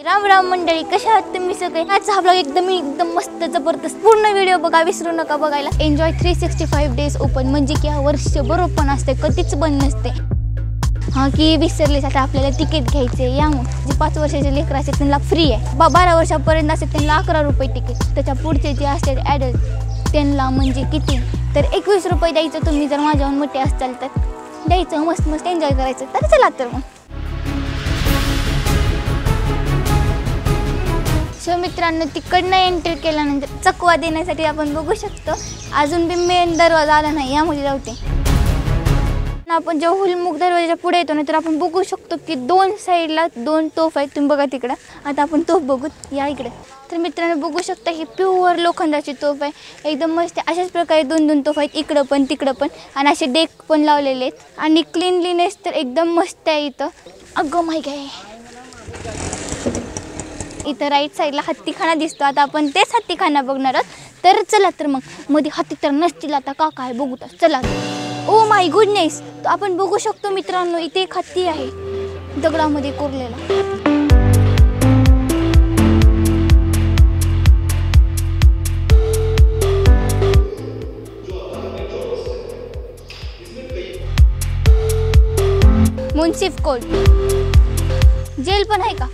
राम राम मंडळी, कशा आहात तुम्ही सगळे? आजचा हा ब्लॉग एकदम मस्त जबरदस्त पूर्ण व्हिडिओ बघा, विसरू नका बघायला. एन्जॉय 365 डेज ओपन म्हणजे की वर्षभर ओपन असते, कधीच बंद नसते. हा की विसरलेच आता आपल्याला तिकीट घ्यायचे या. मग जे 5 वर्षाचे लेकर असतात त्यांना फ्री आहे. 12 वर्षापर्यंत असतात त्यांना 11 रुपये तिकीट. त्याच्या पुढचे जे असतात ॲडल्ट त्यांना म्हणजे किती तर 21 रुपये द्यायचं. तुम्ही जर माझ्याहून मोठे असताल तर द्यायचं, मस्त एन्जॉय करायचं. तर चला तर मग. सो मित्रांनो, तिकडनं एंट्री केल्यानंतर चकवा देण्यासाठी आपण बघू शकतो अजून बी मेन दरवाजा आला नाही, यामध्ये जाऊते. आपण जेव्हा हुलमुख दरवाजाच्या पुढे येतो ना तर आपण बघू शकतो की 2 साईडला 2 तोफ आहेत. तुम्ही बघा तिकडं. आता आपण तोफ बघू या इकडे. तर मित्रांनो बघू शकता ही प्युअर लोखंडाची तोफ आहे, एकदम मस्त. अशाच प्रकारे 2 तोफ आहेत, इकडं पण तिकडं पण, आणि असे डेक पण लावलेले आहेत. आणि क्लीनलीनेस तर एकदम मस्त आहे इथं. अगं माहिती काय, इथं राईट साईडला हत्तीखाना दिसतो. आता आपण तेच हत्तीखाना बघणार आहोत. तर चला तर मग. मध्ये हत्ती तर नसतील, आता का काय बघू तर चला. ओ माय गुडनेस, तर आपण बघू शकतो मित्रांनो इथे एक हत्ती आहे दगडामध्ये कोरलेला. मुन्सिफ कोर्ट जेल पण आहे का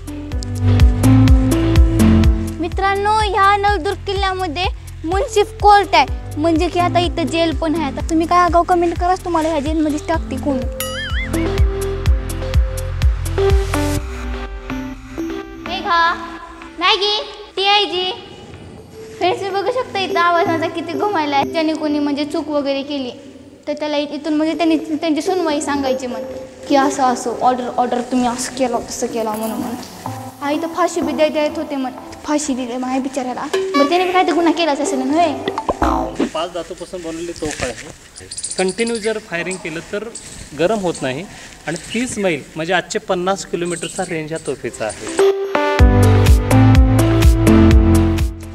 मित्रांनो? ह्या नळदुर्ग किल्ल्यामध्ये मुन्सिफ कोर्ट आहे, म्हणजे की आता इथं जेल पण आहे. आता तुम्ही काय आगाऊ कमेंट कराच, तुम्हाला ह्या जेलमध्येच टाकते कोण. हे घा मॅगी ती आहे जी. फ्रेंड्स बघू शकता इथं आवाज माझा किती घुमायला आहे. ज्याने कोणी म्हणजे चूक वगैरे केली तर त्याला इथून म्हणजे त्यांची सुनवाई सांगायची म्हण की असं ऑर्डर तुम्ही असं केलं तसं केलं म्हणून. हा इथं फाशी बी देत होते म्हण, फाशी दिली माझ्या बिचाऱ्याला. बरं त्याने काय तर गुन्हा केलाच असेल ना. 5 धातूपासून बनवलेली तोफ आहे. कंटिन्यू जर फायरिंग केलं तर गरम होत नाही. आणि 30 मैल म्हणजे आजचे 50 किलोमीटरचा रेंज या तोफेचा आहे.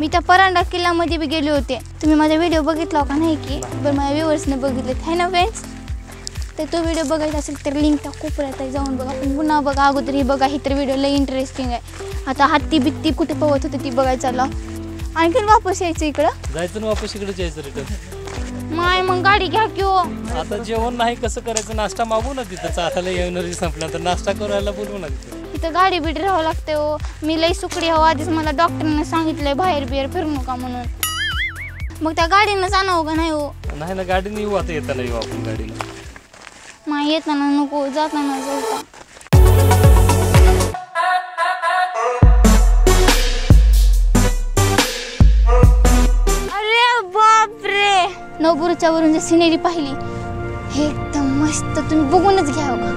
मी त्या परांडा किल्ल्यामध्ये बी गेले होते. तुम्ही माझा व्हिडिओ बघितला का नाही की? बरं माझ्या व्ह्युअर्सने बघितले आहे ना फ्रेंड्स. तर तो व्हिडिओ बघायचा असेल तर लिंक त्या कोपऱ्यात आहे, जाऊन बघा. पण पुन्हा बघा, अगोदर ही बघा. ही तर व्हिडिओ लई इंटरेस्टिंग आहे. आता हत्ती बित्ती कुठे पवत होते ती बघायचं चालला. आणखीन वापस यायचं इकडं, जायचं ना वापस इकडे जायचं रिटर्न. माय मग गाडी घ्या किंवा आता जेवण नाही कसं करायचं, नाश्ता मागू ना तिथं. चालायला एनर्जी संपला तर नाश्ता करायला बोलवू ना तिथं. इथं गाडी बिडी राहावं लागते हो. मी लई सुकडी हवं. आधीच मला डॉक्टरने सांगितलंय बाहेर बिहेर फिरू नका म्हणून. मग त्या गाडीनं आणावं का नाही हो? नाही ना, गाडीने येऊ. आता येताना येऊ आपण गाडीला. मा येताना नको, जाताना जाऊ. अरे बापरे, नवपुरच्या वरून जी सिनेरी पाहिली हे एकदम मस्त. तुम्ही बघूनच घ्या का.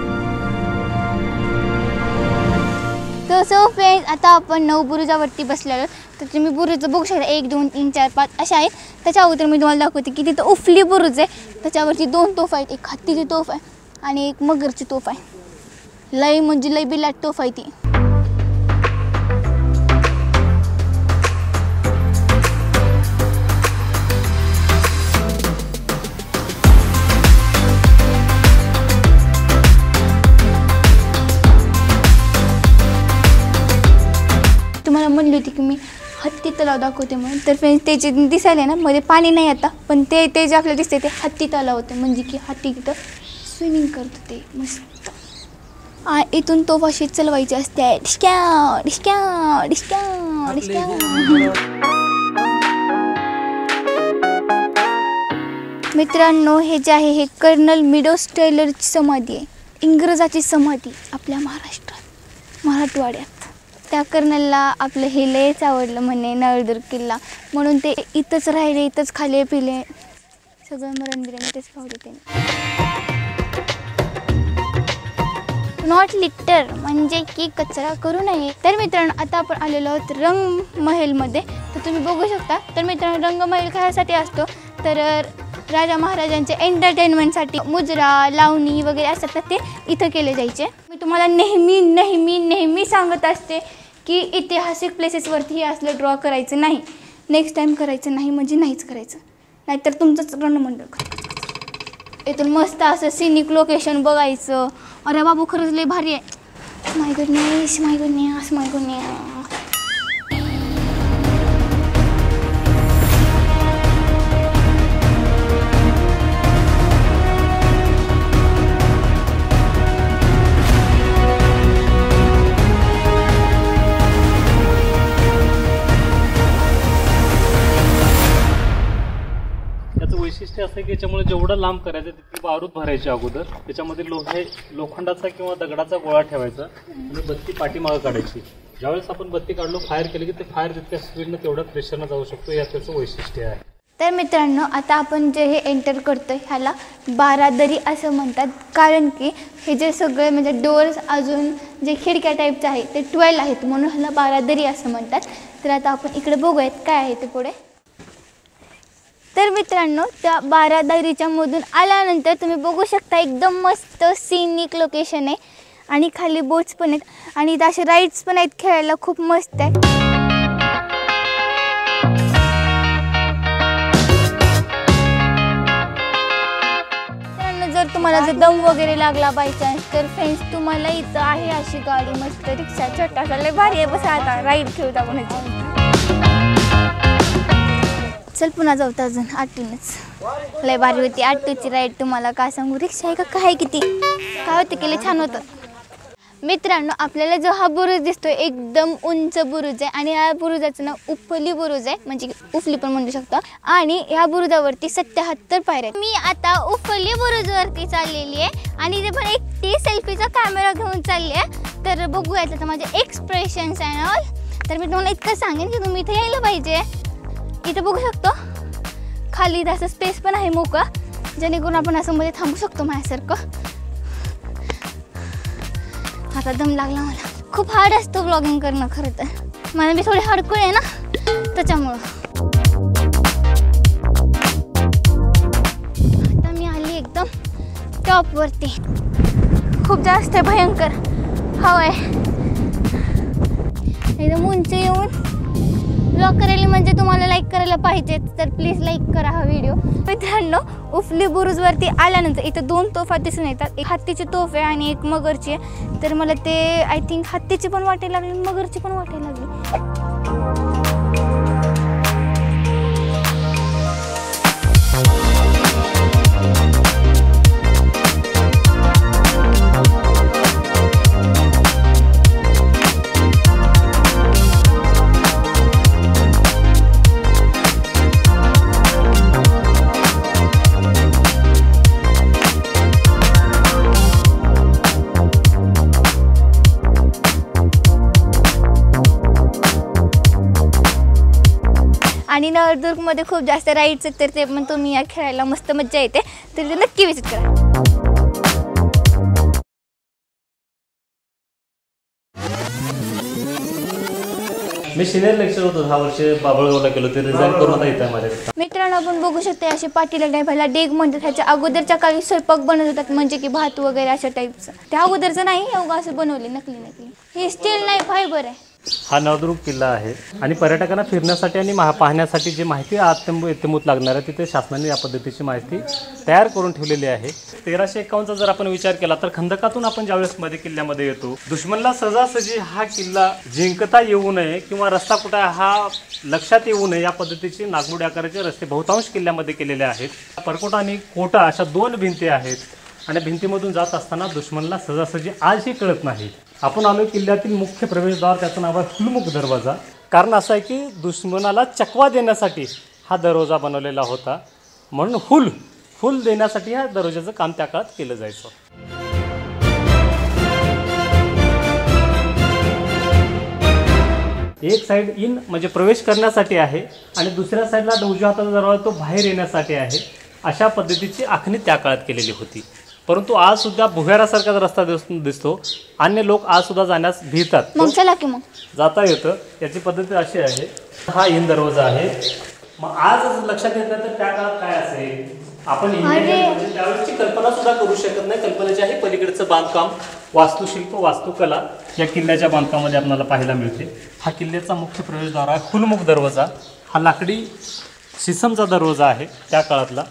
तसं फ्रेंड्स आता आपण 9 बुरुजावरती बसलेलो. तर तुम्ही बुरुज बघू शकता. 1 2 3 4 5 अशा आहेत. त्याच्या अगोदर मी तुम्हाला दाखवते की तिथं उफली बुरुज आहे. त्याच्यावरती 2 तोफ आहेत. एक हत्तीची तोफ आहे आणि एक मगरची तोफ आहे. लई म्हणजे लई बिलाट तोफ आहे ती. तुम्हाला म्हणली होती की मी हत्ती तलाव दाखवते म्हणून. तर फ्रेंड्स ते जे दिसायला ना मध्ये पाणी नाही आता, पण ते जे आपल्याला दिसते ते हत्ती तलाव होते. म्हणजे की हत्ती तिथं स्विमिंग करत होते मस्त. इथून तोफ अशी चलवायची असते. डिस्क्या डिस्क्या डिस्क्या डिस्क्या. मित्रांनो हे जे आहे हे कर्नल मिडोस टेलरची समाधी आहे. इंग्रजाची समाधी आपल्या महाराष्ट्रात, मराठवाड्यात. त्या कर्नलला आपलं हे लयच आवडलं म्हणे नळदुर्ग किल्ला, म्हणून ते इथंच राहिले, इथंच खाले पिले सगळं मरण बिरण तेच पावले त्याने. नॉट लिटर म्हणजे की कचरा करू नये. तर मित्रांनो आता आपण आलेलो आहोत रंगमहलमध्ये. तर तुम्ही बघू शकता. तर मित्रांनो रंगमहल कशासाठी असतो तर राजा महाराजांच्या एंटरटेनमेंटसाठी मुजरा लावणी वगैरे असतात ते इथं केले जायचे. मी तुम्हाला नेहमी सांगत असते की ऐतिहासिक प्लेसेसवरती हे असलं ड्रॉ करायचं नाही. नेक्स्ट टाईम करायचं नाही म्हणजे नाहीच करायचं, नाहीतर तुमचंच रणमंडळ. इथून मस्त असं सिनिक लोकेशन बघायचं. अरे बाबू खरंच लय भारी आहे. माय गुडनेस, माय गुडनेस, माय गुडनेस. वैशिष्ट्य असं की याच्यामुळे जेवढं लांब करायचं तितकी बारूद भरायची अगोदर, त्याच्यामध्ये लोखंडाचा किंवा दगडाचा गोळा ठेवायचा आणि बत्ती पाठीमागं काढायची. ज्यावेळेस आपण बत्ती काढलो, फायर केली की ते फायर तितक्या स्पीडनं तेवढ्या प्रेशरनं जाऊ शकतो. या त्याचं वैशिष्ट्य आहे. तर मित्रांनो, आता आपण जे हे एंटर करतोय ह्याला बारादरी असं म्हणतात, कारण की हे जे सगळे म्हणजे डोअर्स अजून जे खिडक्या टाईपचं आहे ते 12 आहेत, म्हणून ह्याला बारादरी असं म्हणतात. तर आता आपण इकडे बघूयात काय आहे ते पुढे. तर मित्रांनो, त्या बारादरीच्या मधून आल्यानंतर तुम्ही बघू शकता एकदम मस्त सीनिक लोकेशन आहे आणि खाली बोट्स पण आहेत आणि इथं असे राईड्स पण आहेत, खेळायला खूप मस्त आहे. मित्रांनो, जर तुम्हाला जर दम वगैरे लागला बाय चान्स, तर फ्रेंड्स तुम्हाला इथं आहे अशी गाडी, मस्त रिक्षा छोटासा लय भारी आहे. बस आता राईड खेळत आपण. चल पुन्हा जाऊ अजून आटूनच. लय भारी होती आटूची राईड, तुम्हाला काय सांगू. रिक्षा आहे का काय, किती काय होते केले, छान होतं. मित्रांनो, आपल्याला जो हा बुरुज दिसतोय एकदम उंच बुरुज आहे आणि या बुरुजाचं नाव उफली बुरुज आहे, म्हणजे उफली पण म्हणू शकतो. आणि ह्या बुरुजावरती 77 पायऱ्या आहेत. मी आता उफली बुरुजवरती चाललेली आहे आणि इथे पण एक सेल्फीचा कॅमेरा घेऊन चालली आहे. तर बघूयात आता माझे एक्सप्रेशन्स अँड ऑल. तर मी तुम्हाला इतकं सांगेन की तुम्ही इथे यायला पाहिजे. इथं बघू शकतो खाली असं स्पेस पण आहे मोकळा, जेणेकरून आपण असं मध्ये थांबू शकतो माझ्यासारखं. आता दम लागला मला. खूप हार्ड असतो ब्लॉगिंग करणं खरं तर. मला मी थोडी हडकुळ आहे ना, त्याच्यामुळं. आता मी आली एकदम टॉपवरती. खूप जास्त आहे, भयंकर हवा आहे. एकदम उंच येऊन ब्लॉग करायला म्हणजे तुम्हाला लाईक करायला पाहिजे, तर प्लीज लाईक करा हा व्हिडिओ. मित्रांनो, उफली बुरुजवरती आल्यानंतर इथं 2 तोफा दिसून येतात. एक हत्तीची तोफ आहे आणि एक मगरची आहे. तर मला ते आय थिंक हत्तीची पण वाटायला लागली, मगरची पण वाटायला लागली. आणि नळदुर्गमध्ये खूप जास्त राईड्स आहेत, तर ते पण तुम्ही या खेळायला मस्त मजा येते. तर ते नक्की विजिट करा. मी सिनियर लेक्चर होतो 10 वर्ष बाबळगावला गेलो, ते रिझाईन करून आता येतं माझ्याकडे. मित्रांनो, आपण बघू शकता असे पाटीला टाईपला डेग म्हणतात. ह्याच्या अगोदरच्या काळी स्वयंपाक बनवत होतात, म्हणजे की भात वगैरे अशा टाईपचं. त्या अगोदरचं नाही, एवढं असं बनवले नकली. हे स्टील नाही, फायबर आहे. हा नळदुर्ग किल्ला आहे आणि पर्यटकांना फिरण्यासाठी आणि पाहण्यासाठी जी माहिती इत्यंभूत लागणार आहे, तिथे शासनाने या पद्धतीची माहिती तयार करून ठेवलेली आहे. 1351चा जर आपण विचार केला तर खंदकातून आपण ज्यावेळेस मध्ये किल्ल्यामध्ये येतो, दुश्मनला सहजासहजी हा किल्ला जिंकता येऊ नये किंवा रस्ता कुठे हा लक्षात येऊ नये, या पद्धतीचे नागमोडी आकाराचे रस्ते बहुतांश किल्ल्यामध्ये केलेले आहेत. परकोटा आणि कोटा अशा 2 भिंती आहेत आणि भिंतीमधून जात असताना दुश्मनला सहजासहजी आजही कळत नाही. आपण आलो किल्ल्यातील मुख्य प्रवेशद्वार, त्याचं नाव आहे हुलमुख दरवाजा. कारण असं आहे की दुश्मनाला चकवा देण्यासाठी हा दरवाजा बनवलेला होता, म्हणून फुल देण्यासाठी ह्या दरवाजाचं काम त्या काळात केलं जायचं. एक साईड इन म्हणजे प्रवेश करण्यासाठी आहे आणि दुसऱ्या साईडला उजव्या हाताचा दरवाजा तो बाहेर येण्यासाठी आहे. अशा पद्धतीची आखणी त्या काळात केलेली होती. परंतु आज सुद्धा भुयारासारखाच रस्ता दिसतो. अन्य लोक आज सुद्धा जाण्यास भीतात. मग चला की मग जाता येतं. याची पद्धती अशी आहे, हा इन दरवाजा आहे. मग आज लक्षात येत नाही तर त्या काळात काय असेल, आपण म्हणजे त्यावेळेची कल्पना सुद्धा करू शकत नाही. कल्पनेचे आहे पलीकडचं बांधकाम, वास्तुशिल्प, वास्तुकला या किल्ल्याच्या बांधकामामध्ये आपल्याला पाहायला मिळते. हा किल्ल्याचा मुख्य प्रवेशद्वार आहे हुलमुख दरवाजा. हा लाकडी शिसमचा दरवाजा आहे त्या काळातला.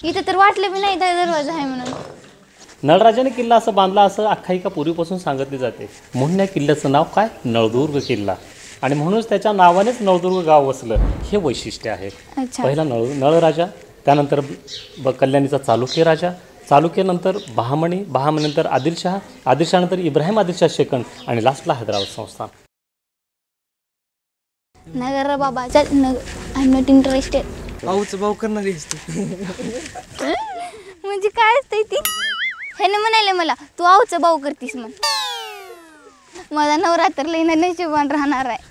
इथं तर वाटलं बी नाही दरवाजा आहे म्हणून. नळराजाने किल्ला असं बांधला असं आख्यायिका पूर्वीपासून सांगितली जाते. म्हणून या किल्ल्याचं नाव काय, नळदुर्ग किल्ला, आणि म्हणूनच त्याच्या नावानेच नळदुर्ग गाव वसलं, हे वैशिष्ट्य आहे. अच्छा. पहिला नळराजा, त्यानंतर कल्याणीचा चालुक्य राजा, चालुक्यानंतर बहामणी, बहामणीनंतर आदिलशहा, आदिलशहानंतर इब्राहिम आदिलशाह शेकंड, आणि लास्टला हैदराबाद संस्थान. नगर बाबा चल आय एम नॉट इंटरेस्टेड. भाऊ करणारी म्हणजे काय असतंय ती? ह्याने म्हणाले मला तू आऊचं भाऊ करतीस म्हण. माझा नवरा तर लई नशिबान राहणार आहे.